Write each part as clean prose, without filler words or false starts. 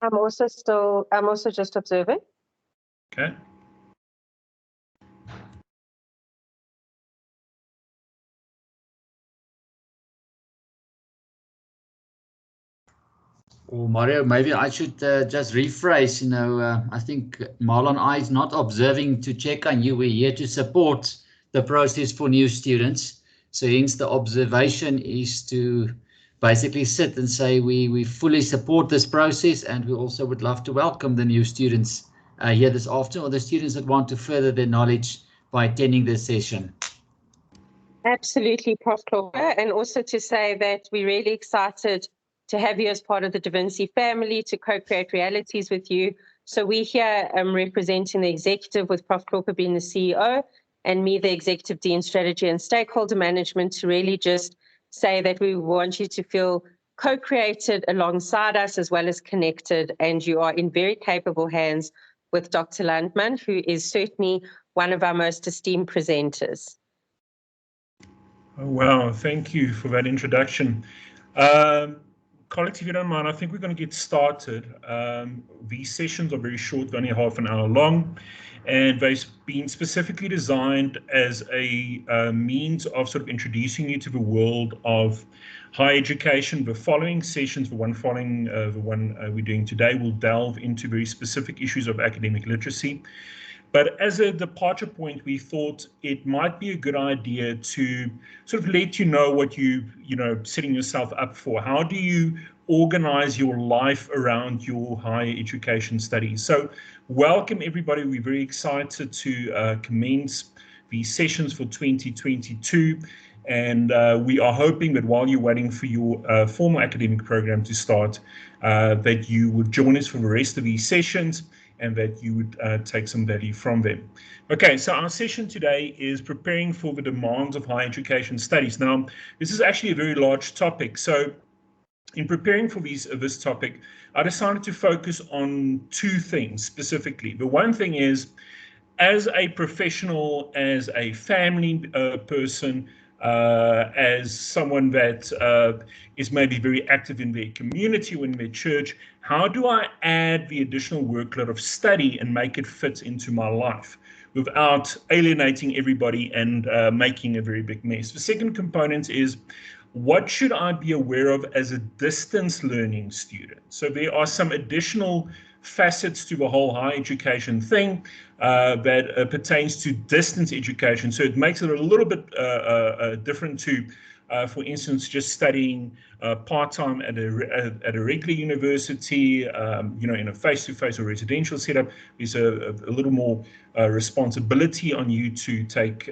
I'm also just observing. Okay. Or Mario, maybe I should just rephrase, I think Marlon and I is not observing to check on you. We're here to support the process for new students. So hence the observation is to basically sit and say we fully support this process, and we also would love to welcome the new students here this afternoon, or the students that want to further their knowledge by attending this session. Absolutely, Prof. Klopper, and also to say that we're really excited to have you as part of the DaVinci family, to co-create realities with you. So we're here representing the executive, with Prof. Klopper being the CEO, and me, the Executive Dean Strategy and Stakeholder Management, to really just say that we want you to feel co-created alongside us as well as connected, and you are in very capable hands with Dr. Landman, who is certainly one of our most esteemed presenters. Oh, wow, thank you for that introduction. Colleagues, if you don't mind, I think we're going to get started. These sessions are very short, only half an hour long, and they've been specifically designed as a means of sort of introducing you to the world of higher education. The following sessions, the one following the one we're doing today, will delve into very specific issues of academic literacy. But as a departure point, we thought it might be a good idea to sort of let you know what you setting yourself up for. How do you organize your life around your higher education studies? So welcome everybody. We're very excited to commence these sessions for 2022. And we are hoping that while you're waiting for your formal academic program to start, that you would join us for the rest of these sessions, and that you would take some value from them. Okay, so our session today is preparing for the demands of higher education studies. Now, this is actually a very large topic. So in preparing for this topic, I decided to focus on two things specifically. The one thing is, as a professional, as a family person, as someone that is maybe very active in their community or in their church, how do I add the additional workload of study and make it fit into my life without alienating everybody and making a very big mess? The second component is, what should I be aware of as a distance learning student? So there are some additional facets to the whole higher education thing that pertains to distance education. So it makes it a little bit different to, for instance, just studying part-time at a regular university, in a face-to-face or residential setup. There's a little more responsibility on you to take,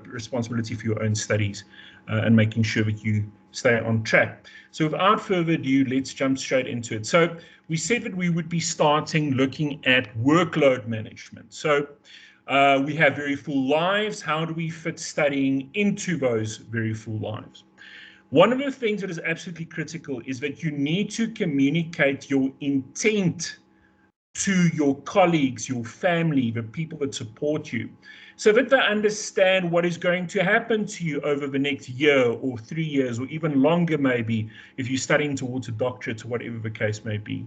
responsibility for your own studies and making sure that you stay on track. So without further ado, let's jump straight into it. So we said that we would be starting looking at workload management. So we have very full lives. How do we fit studying into those very full lives? One of the things that is absolutely critical is that you need to communicate your intent to your colleagues, your family, the people that support you, so that they understand what is going to happen to you over the next year or 3 years or even longer, maybe, if you're studying towards a doctorate or whatever the case may be.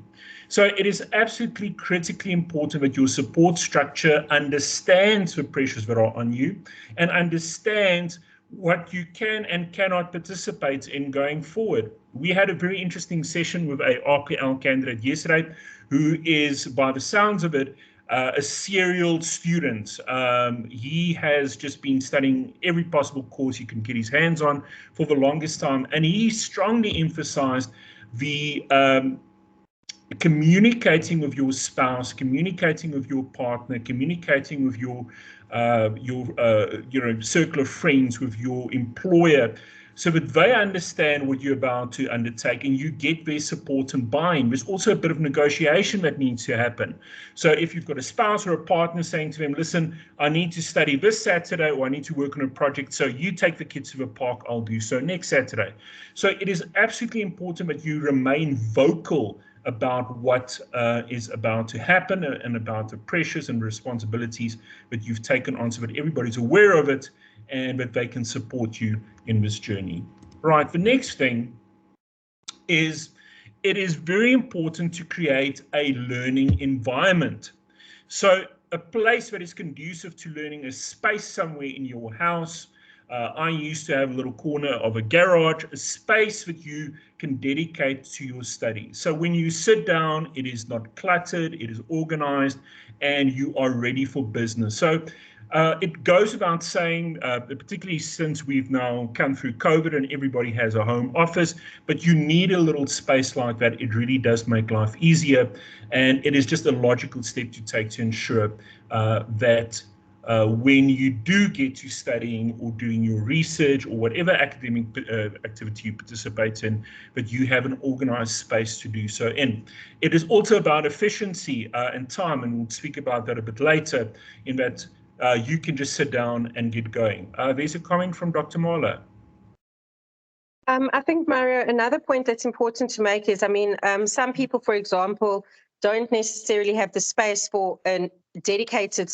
So it is absolutely critically important that your support structure understands the pressures that are on you and understands what you can and cannot participate in going forward. We had a very interesting session with a RPL candidate yesterday who is, by the sounds of it, a serial student. He has just been studying every possible course he can get his hands on for the longest time, and he strongly emphasized the communicating with your spouse, communicating with your partner, communicating with your circle of friends, with your employer, so that they understand what you're about to undertake and you get their support and buy-in. There's also a bit of negotiation that needs to happen. So if you've got a spouse or a partner saying to them, listen, I need to study this Saturday, or I need to work on a project, so you take the kids to the park, I'll do so next Saturday. So it is absolutely important that you remain vocal about what is about to happen and about the pressures and responsibilities that you've taken on, so that everybody's aware of it and that they can support you in this journey. Right, the next thing is it is very important to create a learning environment. So a place that is conducive to learning, a space somewhere in your house. I used to have a little corner of a garage, a space that you can dedicate to your study. So when you sit down, it is not cluttered, it is organized, and you are ready for business. So it goes without saying, particularly since we've now come through COVID and everybody has a home office, but you need a little space like that. It really does make life easier. And it is just a logical step to take to ensure that when you do get to studying or doing your research or whatever academic activity you participate in, that you have an organized space to do so in. It is also about efficiency and time, and we'll speak about that a bit later, in that you can just sit down and get going. There's a comment from Dr. Marlo. I think, Mario, another point that's important to make is, some people, for example, don't necessarily have the space for a dedicated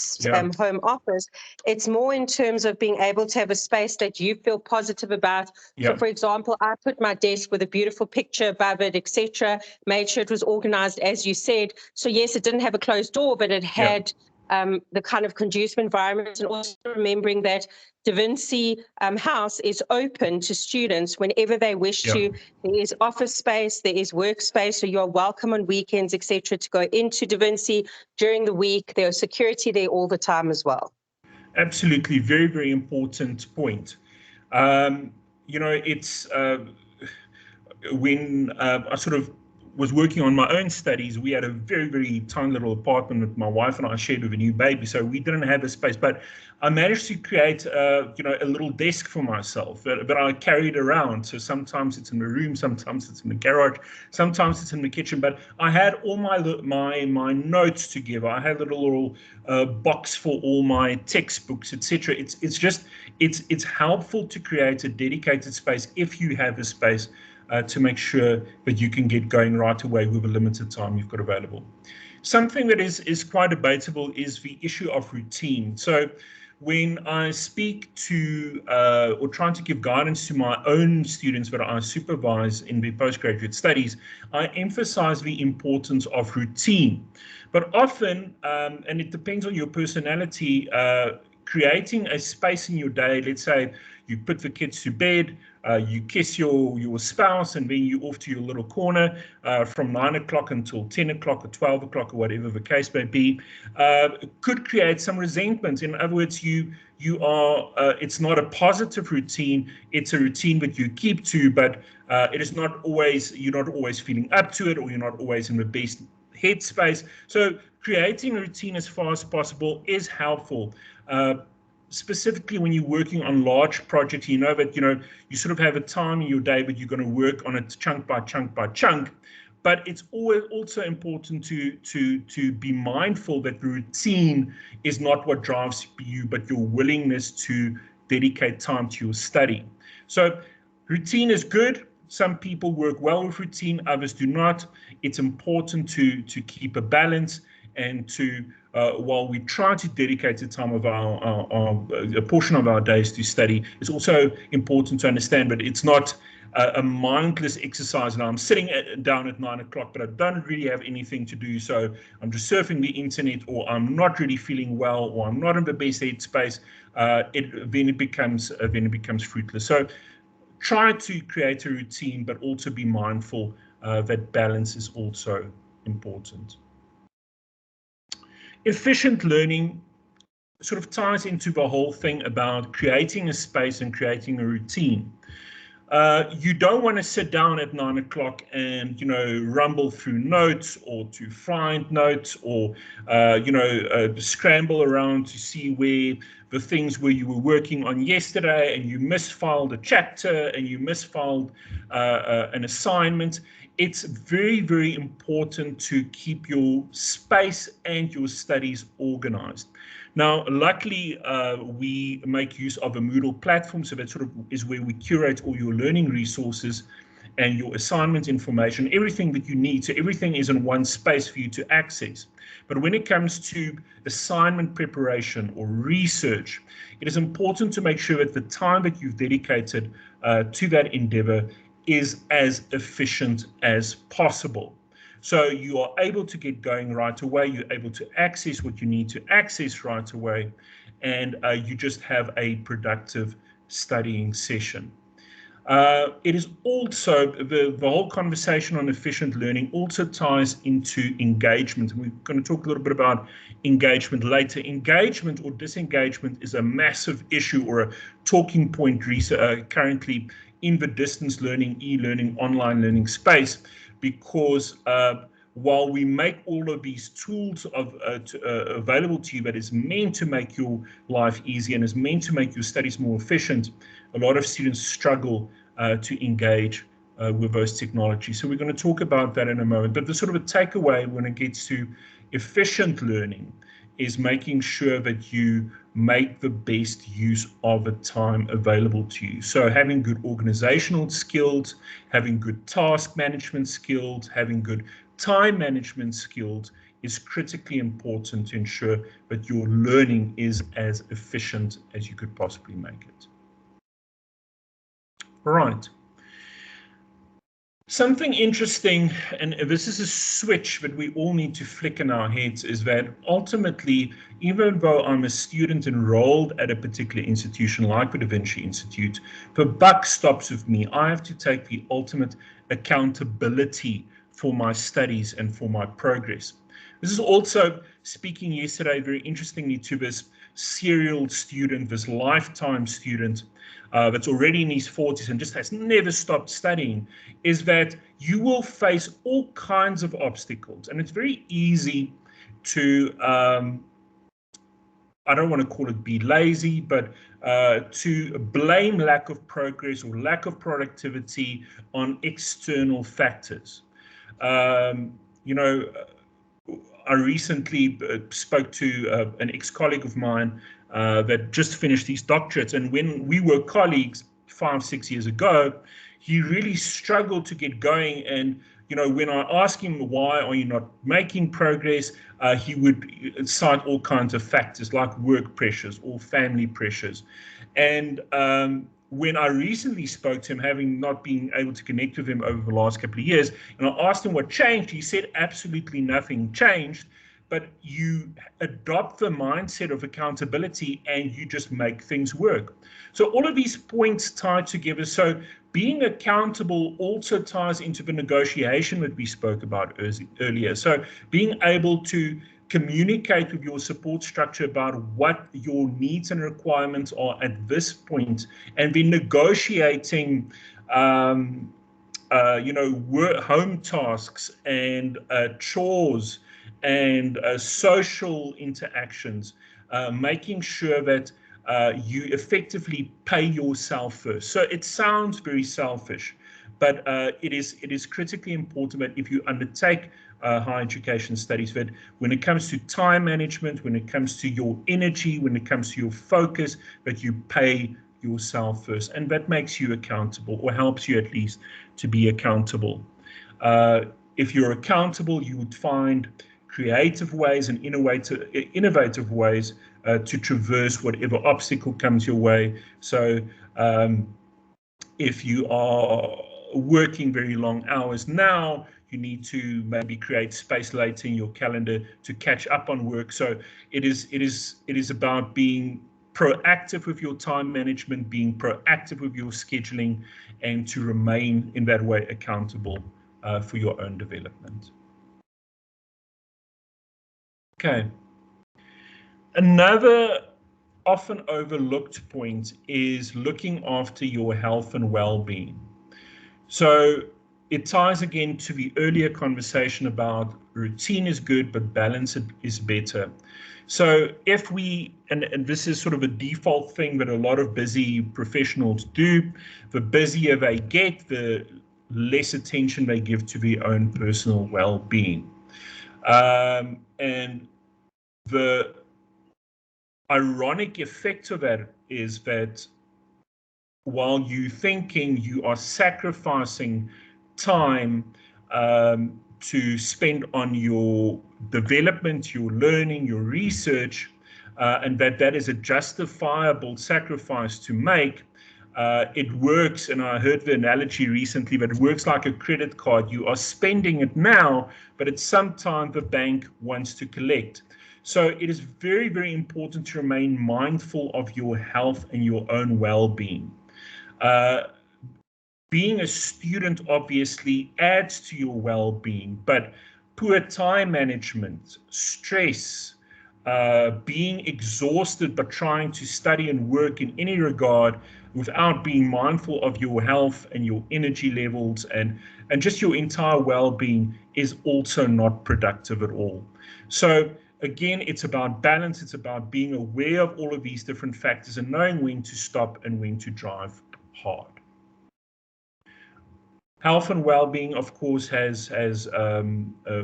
home office. It's more in terms of being able to have a space that you feel positive about. So, for example, I put my desk with a beautiful picture above it, etc., made sure it was organized, as you said. So, yes, it didn't have a closed door, but it had the kind of conducive environment, and also remembering that DaVinci House is open to students whenever they wish to. There is office space, there is workspace, so you're welcome on weekends, etc., to go into DaVinci during the week. There's security there all the time as well. Absolutely, very, very important point. It's when I sort of was working on my own studies, we had a very, very tiny little apartment that my wife and I shared with a new baby, so we didn't have a space. But I managed to create, a little desk for myself that I carried around. So sometimes it's in the room, sometimes it's in the garage, sometimes it's in the kitchen. But I had all my notes together. I had a little box for all my textbooks, etc. It's helpful to create a dedicated space if you have a space. To make sure that you can get going right away with a limited time you've got available. Something that is quite debatable is the issue of routine. So when I speak to or trying to give guidance to my own students that I supervise in their postgraduate studies, I emphasize the importance of routine. But often, and it depends on your personality, creating a space in your day, let's say you put the kids to bed, you kiss your spouse, and then you're off to your little corner from 9 o'clock until 10 o'clock or 12 o'clock or whatever the case may be, could create some resentment. In other words, you are it's not a positive routine, it's a routine that you keep to, but it is not always, you're not always feeling up to it, or you're not always in the best headspace. So creating a routine as far as possible is helpful. Specifically when you're working on large projects, you know that you sort of have a time in your day that you're going to work on it chunk by chunk by chunk. But it's always also important to be mindful that routine is not what drives you, but your willingness to dedicate time to your study. So routine is good. Some people work well with routine, others do not. It's important to keep a balance, and to while we try to dedicate the time of a portion of our days to study, it's also important to understand that it's not a mindless exercise. And I'm sitting down at 9 o'clock, but I don't really have anything to do, so I'm just surfing the internet, or I'm not really feeling well, or I'm not in the best headspace. Then it becomes fruitless. So try to create a routine, but also be mindful that balance is also important. Efficient learning sort of ties into the whole thing about creating a space and creating a routine. You don't want to sit down at 9 o'clock and, rumble through notes, or to find notes, or, scramble around to see where the things where you were working on yesterday, and you misfiled a chapter, and you misfiled an assignment. It's very, very important to keep your space and your studies organized. Now, luckily, we make use of a Moodle platform, so that sort of is where we curate all your learning resources and your assignment information, everything that you need. So everything is in one space for you to access. But when it comes to assignment preparation or research, it is important to make sure that the time that you've dedicated to that endeavor is as efficient as possible. So you are able to get going right away, you're able to access what you need to access right away, and you just have a productive studying session. It is also, the whole conversation on efficient learning also ties into engagement. And we're going to talk a little bit about engagement later. Engagement or disengagement is a massive issue or a talking point currently in the distance learning, e-learning, online learning space, because while we make all of these tools available to you that is meant to make your life easy and is meant to make your studies more efficient, a lot of students struggle to engage with those technologies. So we're going to talk about that in a moment. But the sort of a takeaway when it gets to efficient learning is making sure that you make the best use of the time available to you. So having good organizational skills, having good task management skills, having good time management skills is critically important to ensure that your learning is as efficient as you could possibly make it. All right. Something interesting, and this is a switch that we all need to flick in our heads, is that ultimately, even though I'm a student enrolled at a particular institution like the DaVinciInstitute, the buck stops with me. I have to take the ultimate accountability for my studies and for my progress. This is also, speaking yesterday very interestingly to this serial student, this lifetime student, that's already in his 40s and just has never stopped studying, is that you will face all kinds of obstacles. And it's very easy to, I don't want to call it be lazy, but to blame lack of progress or lack of productivity on external factors. You know, I recently spoke to an ex-colleague of mine that just finished his doctorate, and when we were colleagues 5-6 years ago, he really struggled to get going. And you know, when I asked him, why are you not making progress, he would cite all kinds of factors like work pressures or family pressures. And when I recently spoke to him, having not been able to connect with him over the last couple of years, and I asked him what changed, he said absolutely nothing changed, but you adopt the mindset of accountability and you just make things work. So all of these points tie together. So being accountable also ties into the negotiation that we spoke about earlier. So being able to communicate with your support structure about what your needs and requirements are at this point, and then negotiating you know, home tasks and chores and social interactions, making sure that you effectively pay yourself first. So it sounds very selfish, but it is critically important that if you undertake higher education studies, that when it comes to time management, when it comes to your energy, when it comes to your focus, that you pay yourself first, and that makes you accountable, or helps you at least to be accountable. If you're accountable, you would find creative ways and innovative ways to traverse whatever obstacle comes your way. So if you are working very long hours now, you need to maybe create space later in your calendar to catch up on work. So it is about being proactive with your time management, being proactive with your scheduling, and to remain in that way accountable for your own development. Okay. Another often overlooked point is looking after your health and well-being. So it ties again to the earlier conversation about routine is good, but balance is better. So if we, and this is sort of a default thing that a lot of busy professionals do, the busier they get, the less attention they give to their own personal well-being. And the ironic effect of that is that while you're thinking you are sacrificing time to spend on your development, your learning, your research, and that is a justifiable sacrifice to make, It works, and I heard the analogy recently, but it works like a credit card. You are spending it now, but at some time the bank wants to collect. So it is very, very important to remain mindful of your health and your own well-being. Being a student obviously adds to your well-being, but poor time management, stress, being exhausted but trying to study and work in any regard without being mindful of your health and your energy levels and just your entire well-being is also not productive at all. So again, it's about balance. It's about being aware of all of these different factors and knowing when to stop and when to drive hard. Health and well-being, of course, has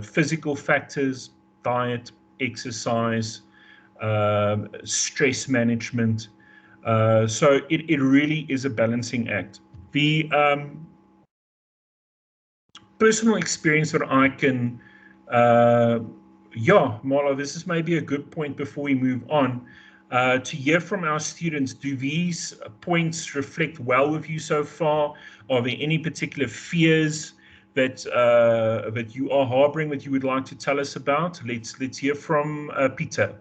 physical factors, diet, exercise, stress management. So it really is a balancing act. The personal experience that I can, Marlo, this is maybe a good point before we move on. To hear from our students, do these points reflect well with you so far? Are there any particular fears that you are harboring that you would like to tell us about? Let's hear from Peter.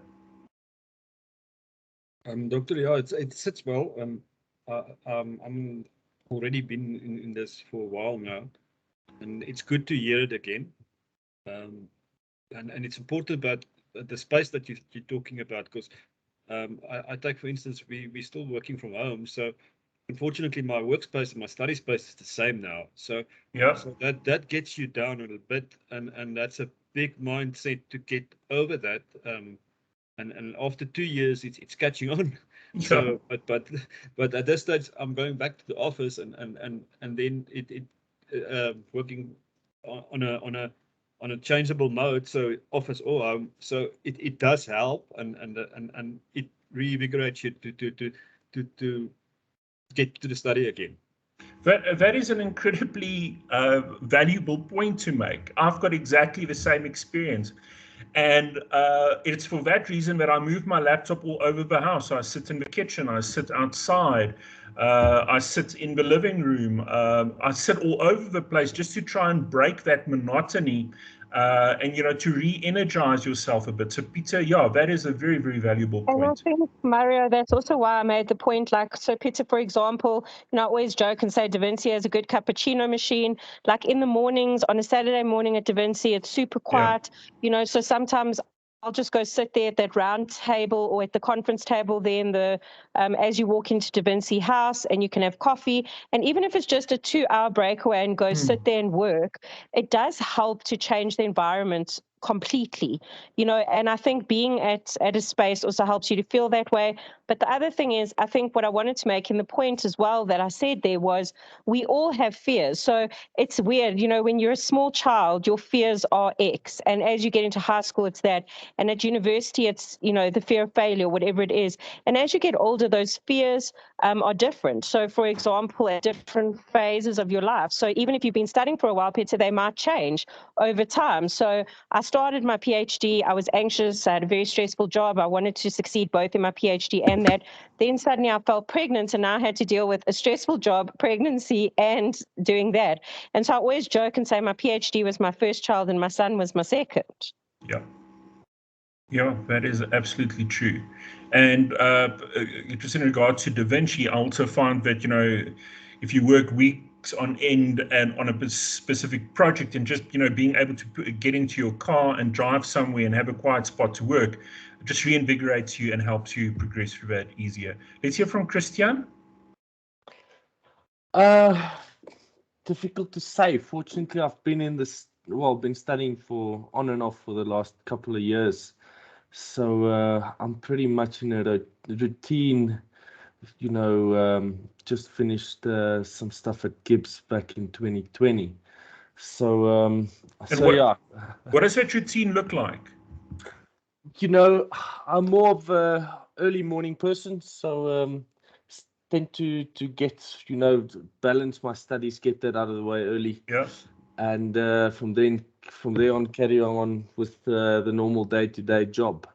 Doctor, yeah, it sits well. I'm already been in this for a while now, and it's good to hear it again. And it's important about the space that you're talking about, because I take, for instance, we're still working from home, so unfortunately my workspace and my study space is the same now. So yeah, so that gets you down a little bit, and that's a big mindset to get over that. And after 2 years, it's catching on. yeah. So, but at this stage, I'm going back to the office, and then it working on a changeable mode, so office or home. So it does help, and it reinvigorates you to get to the study again. That is an incredibly valuable point to make. I've got exactly the same experience. And it's for that reason that I move my laptop all over the house. I sit in the kitchen, I sit outside, I sit in the living room, I sit all over the place just to try and break that monotony and, to re-energize yourself a bit. So Peter, yeah, that is a very, very valuable point. And I think, Mario, that's also why I made the point, so Peter, for example, I always joke and say DaVinci has a good cappuccino machine. Like in the mornings, on a Saturday morning at DaVinci, it's super quiet, so sometimes I'll just go sit there at that round table or at the conference table there in the, as you walk into DaVinci House, and you can have coffee. And even if it's just a 2-hour breakaway and go sit there and work, it does help to change the environment completely, and I think being at a space also helps you to feel that way. But the other thing is, I think what I wanted to make in the point as well that I said there was, we all have fears. So it's weird, when you're a small child, your fears are X, and as you get into high school, it's that, and at university, it's, the fear of failure, whatever it is. And as you get older, those fears are different. So for example, at different phases of your life, so even if you've been studying for a while, Peter, they might change over time. So I started my PhD, I was anxious, I had a very stressful job, I wanted to succeed both in my PhD and that. Then suddenly I felt pregnant, and now I had to deal with a stressful job, pregnancy, and doing that. And so I always joke and say my PhD was my first child and my son was my second. Yeah, that is absolutely true. And just in regard to DaVinci, I also found that, if you work weeks on end and on a specific project, and just, being able to get into your car and drive somewhere and have a quiet spot to work, it just reinvigorates you and helps you progress through that easier. Let's hear from Christian. Difficult to say. Fortunately, I've been been studying for on and off for the last couple of years. So I'm pretty much in a routine, just finished some stuff at Gibbs back in 2020. So, What does that routine look like? I'm more of a early morning person, so tend to get, balance my studies, get that out of the way early. Yeah. And from there on, carry on with the normal day-to-day job.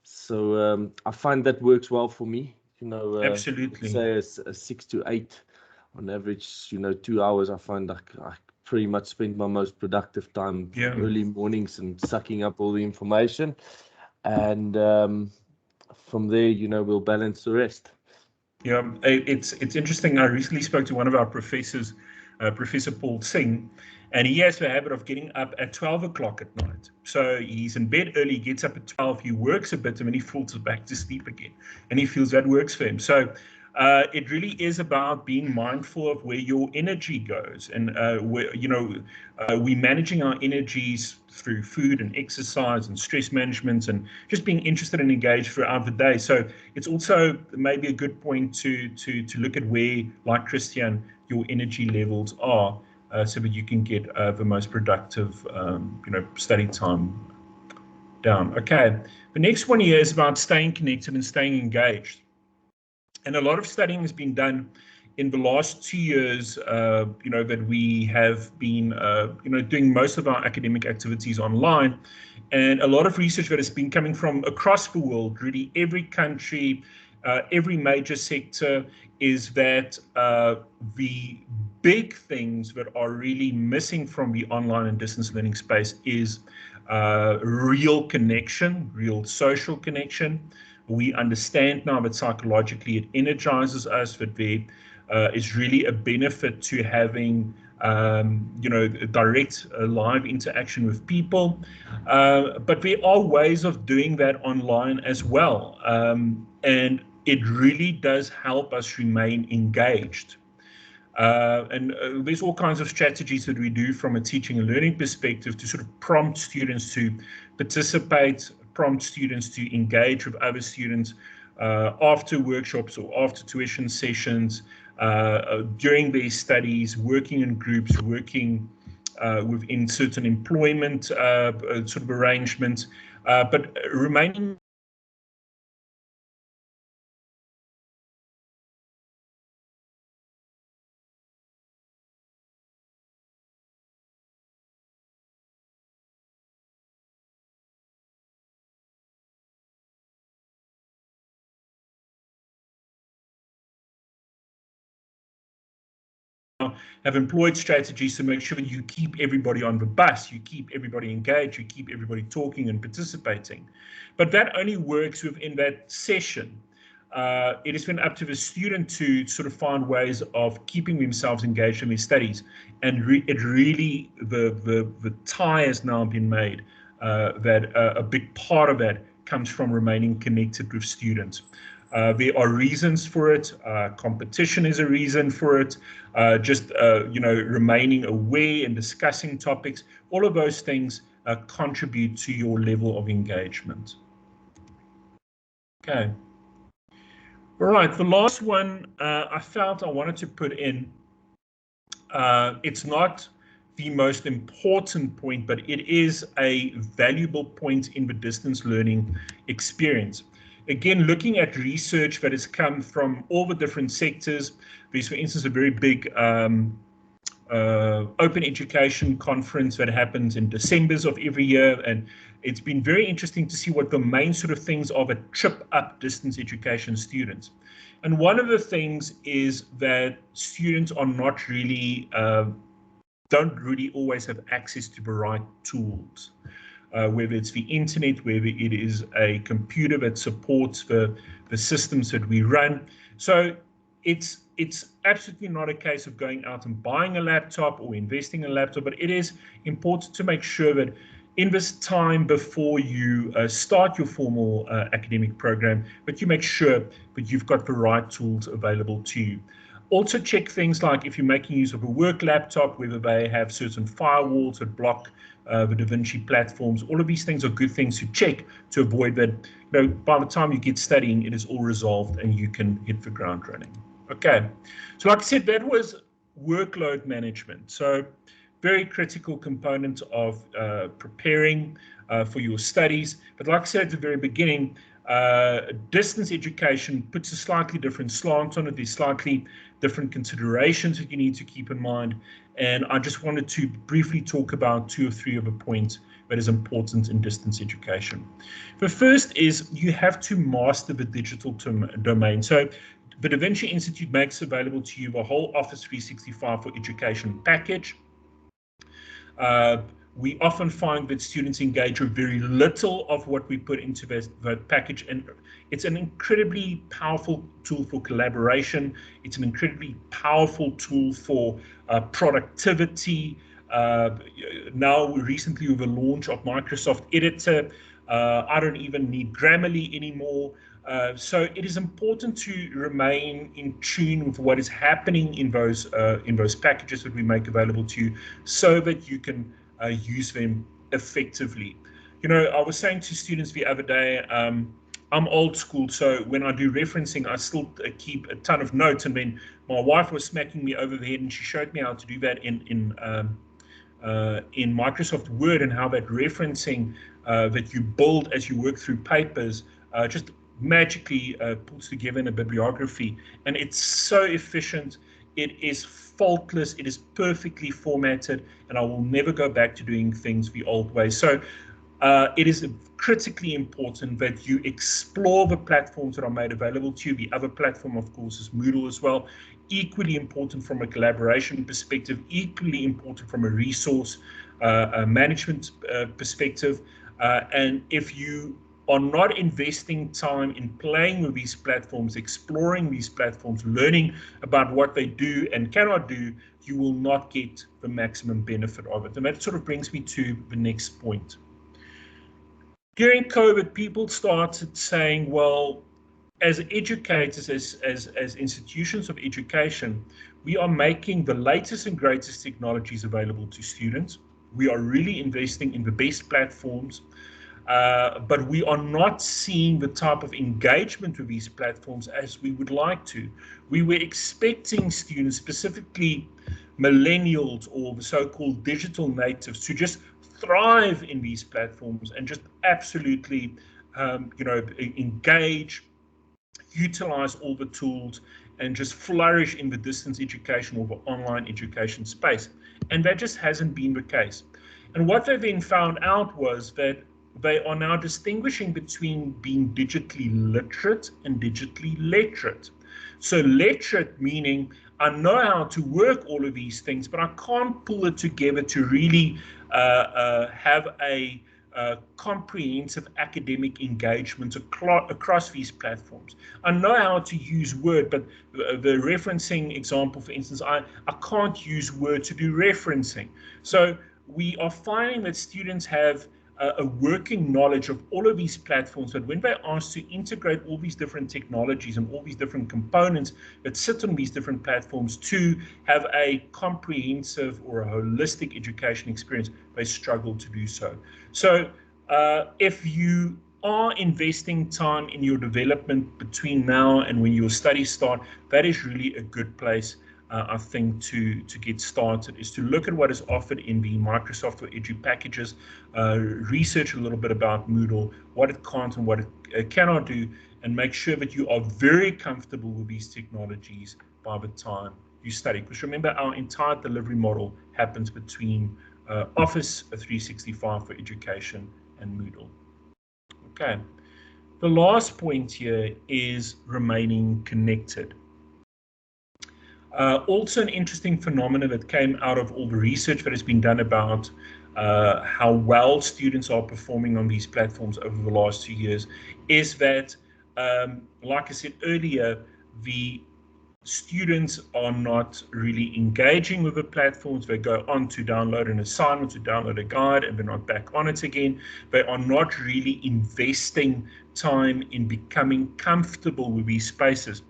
So I find that works well for me. you know, Absolutely. say a 6 to 8 on average, you know, 2 hours. I find I pretty much spend my most productive time early mornings and sucking up all the information. And from there, you know, we'll balance the rest. Yeah, it's interesting. I recently spoke to one of our professors, Professor Paul Singh, and he has the habit of getting up at 12 o'clock at night. So he's in bed early, gets up at 12, he works a bit, and then he falls back to sleep again. And he feels that works for him. So it really is about being mindful of where your energy goes, and where, you know, we're managing our energies through food and exercise and stress management, and just being interested and engaged throughout the day. So it's also maybe a good point to look at where, like Christian, your energy levels are, so that you can get the most productive, you know, study time down. Okay, the next one here is about staying connected and staying engaged. And a lot of studying has been done in the last 2 years, you know, that we have been, you know, doing most of our academic activities online. And a lot of research that has been coming from across the world, really every country, every major sector, is that the big things that are really missing from the online and distance learning space is real connection, real social connection. We understand now that psychologically it energizes us, that there is really a benefit to having you know, direct live interaction with people. But there are ways of doing that online as well. And it really does help us remain engaged. And there's all kinds of strategies that we do from a teaching and learning perspective to sort of prompt students to participate, prompt students to engage with other students after workshops or after tuition sessions, during their studies, working in groups, working within certain employment sort of arrangements, but remaining have employed strategies to make sure that you keep everybody on the bus, you keep everybody engaged, you keep everybody talking and participating. But that only works within that session. It has been up to the student to sort of find ways of keeping themselves engaged in their studies. And it really, the tie has now been made that a big part of that comes from remaining connected with students. There are reasons for it. Competition is a reason for it. Just you know, remaining aware and discussing topics. All of those things contribute to your level of engagement. Okay. All right. The last one I felt I wanted to put in. It's not the most important point, but it is a valuable point in the distance learning experience. Again, looking at research that has come from all the different sectors. There's, for instance, a very big open education conference that happens in Decembers of every year. And it's been very interesting to see what the main sort of things are that trip up distance education students. And one of the things is that students are not really, don't really always have access to the right tools. Whether it's the internet, whether it is a computer that supports the systems that we run. So it's absolutely not a case of going out and buying a laptop or investing in a laptop, but it is important to make sure that in this time before you start your formal academic program, that you make sure that you've got the right tools available to you. Also check things like if you're making use of a work laptop, whether they have certain firewalls that block the DaVinci platforms. All of these things are good things to check to avoid that, you know, by the time you get studying, it is all resolved and you can hit the ground running. Okay, so like I said, that was workload management. So very critical component of preparing for your studies. But like I said at the very beginning, distance education puts a slightly different slant on it. There's slightly different considerations that you need to keep in mind. And I just wanted to briefly talk about 2 or 3 of the points that is important in distance education. The first is you have to master the digital domain. So the DaVinciInstitute makes available to you the whole Office 365 for Education package. We often find that students engage with very little of what we put into that package, and it's an incredibly powerful tool for collaboration. It's an incredibly powerful tool for productivity. Now, recently with the launch of Microsoft Editor, I don't even need Grammarly anymore. So it is important to remain in tune with what is happening in those packages that we make available to you, so that you can use them effectively. You know, I was saying to students the other day, I'm old school, so when I do referencing, I still keep a ton of notes. And then my wife was smacking me over the head, and she showed me how to do that in Microsoft Word, and how that referencing that you build as you work through papers just magically pulls together in a bibliography. And it's so efficient. It is faultless. It is perfectly formatted, and I will never go back to doing things the old way. So it is critically important that you explore the platforms that are made available to you. The other platform, of course, is Moodle as well. Equally important from a collaboration perspective, equally important from a resource management perspective. And if you are not investing time in playing with these platforms, exploring these platforms, learning about what they do and cannot do, you will not get the maximum benefit of it. And that sort of brings me to the next point. During COVID, people started saying, well, as educators, as institutions of education, we are making the latest and greatest technologies available to students. We are really investing in the best platforms. But we are not seeing the type of engagement with these platforms as we would like to. We were expecting students, specifically millennials or the so-called digital natives, to just thrive in these platforms and just absolutely, engage, utilize all the tools, and just flourish in the distance education or the online education space. And that just hasn't been the case. And what they then found out was that they are now distinguishing between being digitally literate and digitally literate. So literate meaning I know how to work all of these things, but I can't pull it together to really have a comprehensive academic engagement across these platforms. I know how to use Word, but the referencing example, for instance, I can't use Word to do referencing. So we are finding that students have a working knowledge of all of these platforms, but when they're asked to integrate all these different technologies and all these different components that sit on these different platforms to have a comprehensive or a holistic education experience, they struggle to do so. So if you are investing time in your development between now and when your studies start, that is really a good place, I think, to get started, is to look at what is offered in the Microsoft or Edu packages, research a little bit about Moodle, what it can't and what it cannot do, and make sure that you are very comfortable with these technologies by the time you study. Because remember, our entire delivery model happens between Office 365 for Education and Moodle. Okay. The last point here is remaining connected. Also an interesting phenomenon that came out of all the research that has been done about how well students are performing on these platforms over the last 2 years is that, like I said earlier, the students are not really engaging with the platforms. They go on to download an assignment, to download a guide, and they're not back on it again. They are not really investing time in becoming comfortable with these spaces.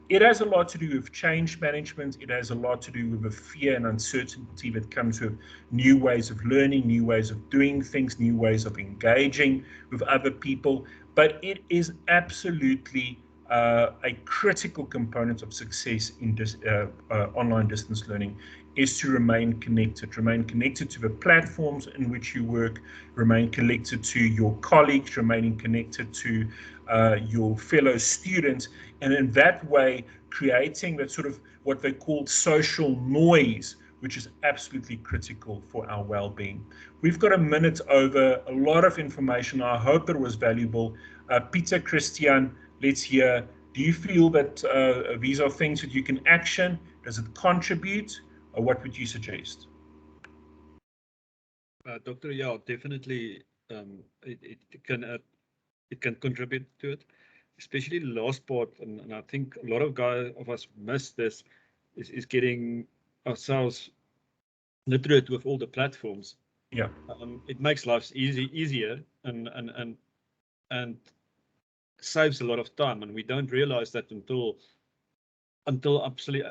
It has a lot to do with change management. It has a lot to do with the fear and uncertainty that comes with new ways of learning, new ways of doing things, new ways of engaging with other people. But it is absolutely a critical component of success in online distance learning is to remain connected to the platforms in which you work, remain connected to your colleagues, remaining connected to your fellow students, and in that way creating that sort of what they call social noise which is absolutely critical for our well-being. We've got a minute over, a lot of information. I hope it was valuable. Peter, Christian, let's hear. Do you feel that these are things that you can action? Does it contribute? Or what would you suggest? Doctor, yeah, definitely it can contribute to it, especially the last part. And I think a lot of us miss this, is getting ourselves literate with all the platforms. Yeah. It makes life easier and saves a lot of time, and we don't realize that until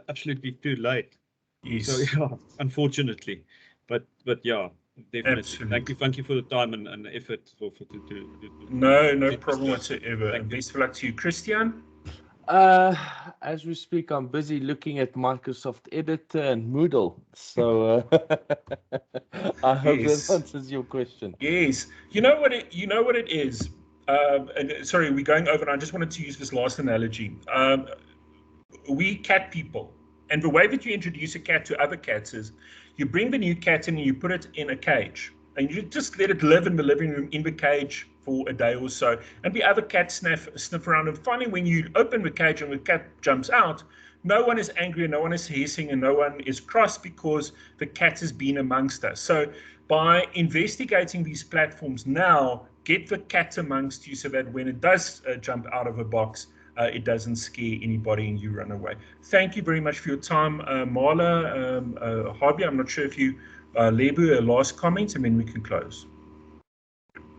absolutely too late. Yes. So yeah, unfortunately, but yeah, definitely. Absolutely. Thank you for the time and effort to no problem whatsoever. And best of luck to you, Christian. As we speak, I'm busy looking at Microsoft Editor and Moodle. So I hope that answers your question. Yes. You know what it is. And sorry, we're going over, and I just wanted to use this last analogy. We cat people, and the way that you introduce a cat to other cats is you bring the new cat in and you put it in a cage, and you just let it live in the living room in the cage for a day or so, and the other cats sniff around, and finally when you open the cage and the cat jumps out, no one is angry and no one is hissing and no one is cross because the cat has been amongst us. So by investigating these platforms now, get the cat amongst you so that when it does jump out of a box, it doesn't scare anybody and you run away. Thank you very much for your time, Marla, Harvey. I'm not sure if you, Lebu, a last comment, and then we can close.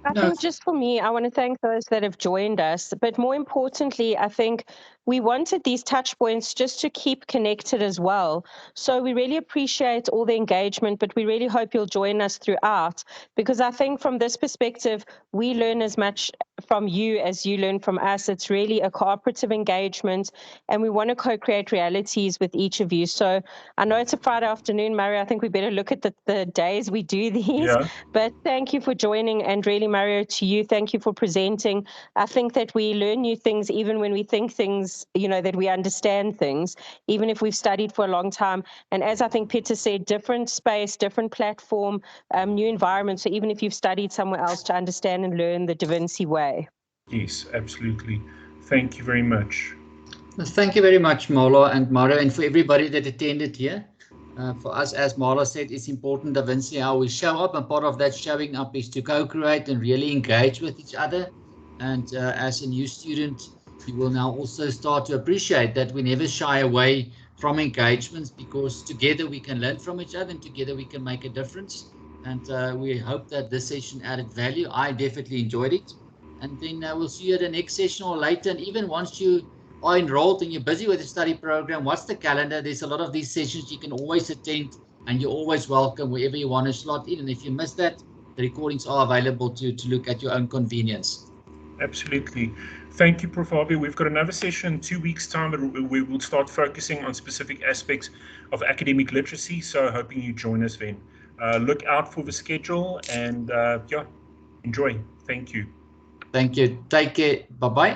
I think just for me, I want to thank those that have joined us. But more importantly, I think we wanted these touch points just to keep connected as well. So we really appreciate all the engagement, but we really hope you'll join us throughout, because I think from this perspective, we learn as much from you as you learn from us. It's really a cooperative engagement, and we want to co-create realities with each of you. So I know it's a Friday afternoon, Mario. I think we better look at the days we do these. Yeah. But thank you for joining, and really, Mario, to you, thank you for presenting. I think that we learn new things even when we think things, that we understand things, even if we've studied for a long time. And as I think Peter said, different space, different platform, new environment. So even if you've studied somewhere else, to understand and learn the DaVinci way. Yes, absolutely. Thank you very much. Thank you very much, Marla and Mario, and for everybody that attended here. For us, as Marla said, it's important DaVinci how we show up, and part of that showing up is to co-create and really engage with each other. And as a new student, you will now also start to appreciate that we never shy away from engagements, because together we can learn from each other and together we can make a difference. And we hope that this session added value. I definitely enjoyed it. And then we'll see you at the next session or later. And even once you are enrolled and you're busy with the study program, what's the calendar? There's a lot of these sessions you can always attend, and you're always welcome wherever you want to slot in. And if you miss that, the recordings are available to look at your own convenience. Absolutely. Thank you, Prof. Harvey. We've got another session in 2 weeks' time where we will start focusing on specific aspects of academic literacy. So hoping you join us then. Look out for the schedule and enjoy. Thank you. Thank you. Take care. Bye-bye.